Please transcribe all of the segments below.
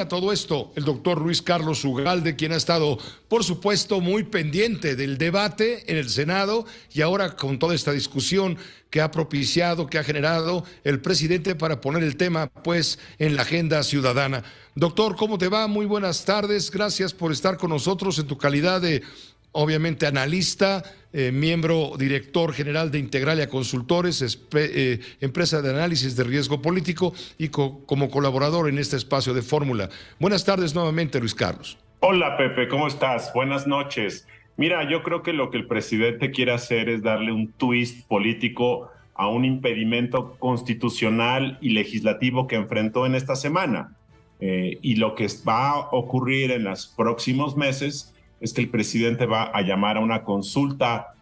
explica todo esto el doctor Luis Carlos Ugalde, quien ha estado, por supuesto, muy pendiente del debate en el Senado y ahora con toda esta discusión que ha propiciado, que ha generado el presidente para poner el tema, pues, en la agenda ciudadana. Doctor, ¿cómo te va? Muy buenas tardes. Gracias por estar con nosotros en tu calidad de, obviamente, analista, miembro director general de Integralia Consultores, empresa de análisis de riesgo político y como colaborador en este espacio de Fórmula. Buenas tardes nuevamente, Luis Carlos. Hola, Pepe, ¿cómo estás? Buenas noches. Mira, yo creo que lo que el presidente quiere hacer es darle un twist político a un impedimento constitucional y legislativo que enfrentó en esta semana. Y lo que va a ocurrir en los próximos meses es que el presidente va a llamar a una consulta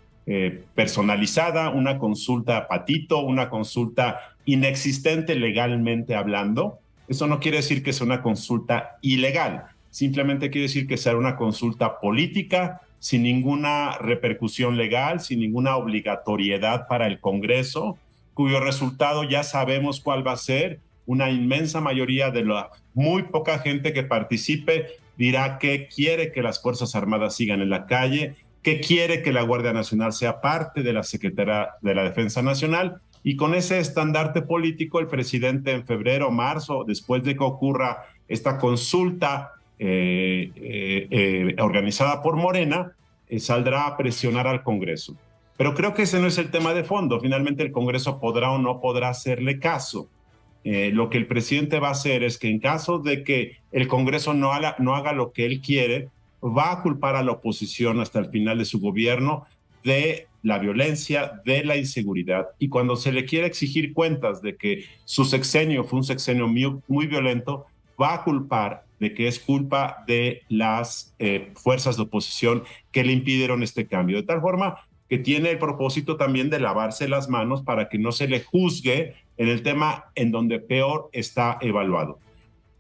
personalizada, una consulta patito, una consulta inexistente legalmente hablando. Eso no quiere decir que sea una consulta ilegal, simplemente quiere decir que sea una consulta política, sin ninguna repercusión legal, sin ninguna obligatoriedad para el Congreso, cuyo resultado ya sabemos cuál va a ser. Una inmensa mayoría de la muy poca gente que participe dirá que quiere que las Fuerzas Armadas sigan en la calle, que quiere que la Guardia Nacional sea parte de la Secretaría de la Defensa Nacional, y con ese estandarte político el presidente en febrero o marzo, después de que ocurra esta consulta organizada por Morena, saldrá a presionar al Congreso. Pero creo que ese no es el tema de fondo. Finalmente el Congreso podrá o no podrá hacerle caso. Lo que el presidente va a hacer es que en caso de que el Congreso no haga lo que él quiere, va a culpar a la oposición hasta el final de su gobierno de la violencia, de la inseguridad. Y cuando se le quiere exigir cuentas de que su sexenio fue un sexenio muy violento, va a culpar de que es culpa de las fuerzas de oposición que le impidieron este cambio. De tal forma que tiene el propósito también de lavarse las manos para que no se le juzgue en el tema en donde peor está evaluado.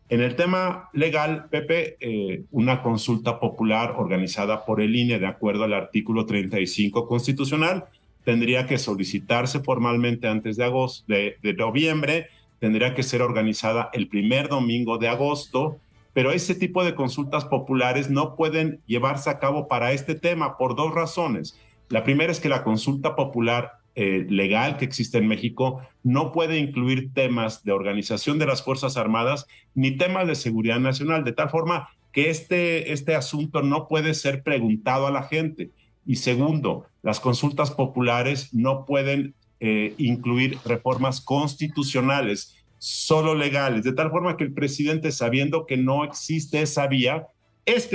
En el tema legal, Pepe, una consulta popular organizada por el INE de acuerdo al artículo 35 constitucional tendría que solicitarse formalmente antes de noviembre, tendría que ser organizada el primer domingo de agosto, pero ese tipo de consultas populares no pueden llevarse a cabo para este tema por dos razones. La primera es que la consulta popular legal que existe en México no puede incluir temas de organización de las Fuerzas Armadas ni temas de seguridad nacional, de tal forma que este asunto no puede ser preguntado a la gente. Y segundo, las consultas populares no pueden incluir reformas constitucionales, solo legales, de tal forma que el presidente, sabiendo que no existe esa vía,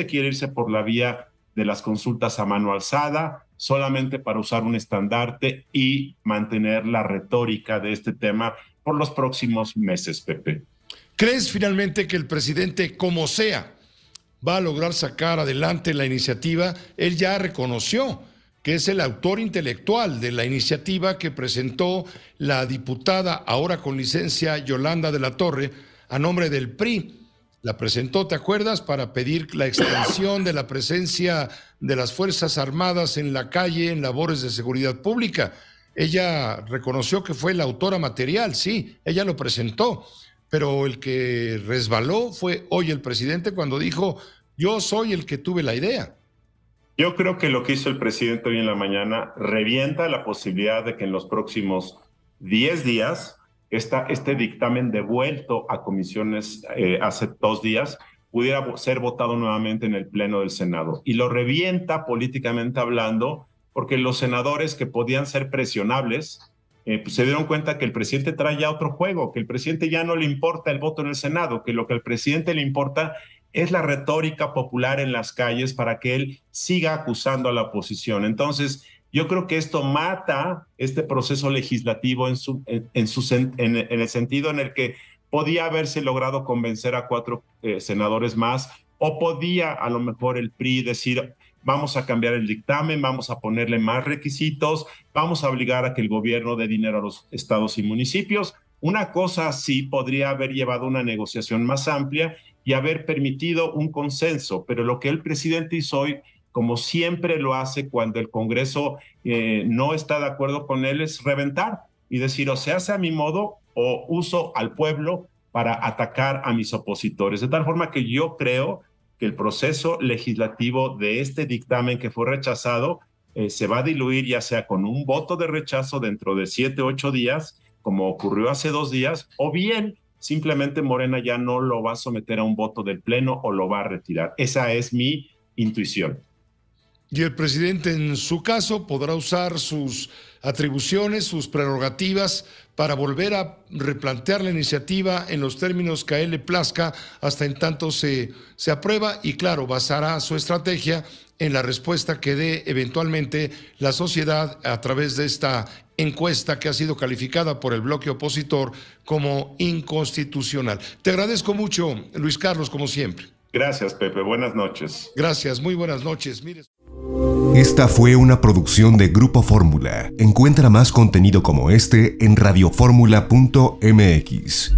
quiere irse por la vía de las consultas a mano alzada, solamente para usar un estandarte y mantener la retórica de este tema por los próximos meses, Pepe. ¿Crees finalmente que el presidente, como sea, va a lograr sacar adelante la iniciativa? Él ya reconoció que es el autor intelectual de la iniciativa que presentó la diputada, ahora con licencia, Yolanda de la Torre, a nombre del PRI. La presentó, ¿te acuerdas?, para pedir la extensión de la presencia de las Fuerzas Armadas en la calle en labores de seguridad pública. Ella reconoció que fue la autora material, sí, ella lo presentó, pero el que resbaló fue hoy el presidente cuando dijo: yo soy el que tuve la idea. Yo creo que lo que hizo el presidente hoy en la mañana revienta la posibilidad de que en los próximos 10 días este dictamen devuelto a comisiones hace 2 días pudiera ser votado nuevamente en el Pleno del Senado. Y lo revienta políticamente hablando porque los senadores que podían ser presionables pues se dieron cuenta que el presidente trae ya otro juego, que el presidente ya no le importa el voto en el Senado, que lo que al presidente le importa es la retórica popular en las calles para que él siga acusando a la oposición. Entonces, yo creo que esto mata este proceso legislativo en el sentido en el que podía haberse logrado convencer a 4 senadores más, o podía a lo mejor el PRI decir: vamos a cambiar el dictamen, vamos a ponerle más requisitos, vamos a obligar a que el gobierno dé dinero a los estados y municipios. Una cosa así podría haber llevado una negociación más amplia y haber permitido un consenso, pero lo que el presidente hizo hoy, como siempre lo hace cuando el Congreso no está de acuerdo con él, es reventar y decir: o se hace a mi modo o uso al pueblo para atacar a mis opositores. De tal forma que yo creo que el proceso legislativo de este dictamen que fue rechazado se va a diluir, ya sea con un voto de rechazo dentro de 7 u 8 días, como ocurrió hace 2 días, o bien simplemente Morena ya no lo va a someter a un voto del Pleno o lo va a retirar. Esa es mi intuición. Y el presidente, en su caso, podrá usar sus atribuciones, sus prerrogativas para volver a replantear la iniciativa en los términos que a él le plazca hasta en tanto se aprueba y, claro, basará su estrategia en la respuesta que dé eventualmente la sociedad a través de esta encuesta que ha sido calificada por el bloque opositor como inconstitucional. Te agradezco mucho, Luis Carlos, como siempre. Gracias, Pepe. Buenas noches. Gracias, muy buenas noches. Mire. Esta fue una producción de Grupo Fórmula. Encuentra más contenido como este en radioformula.mx.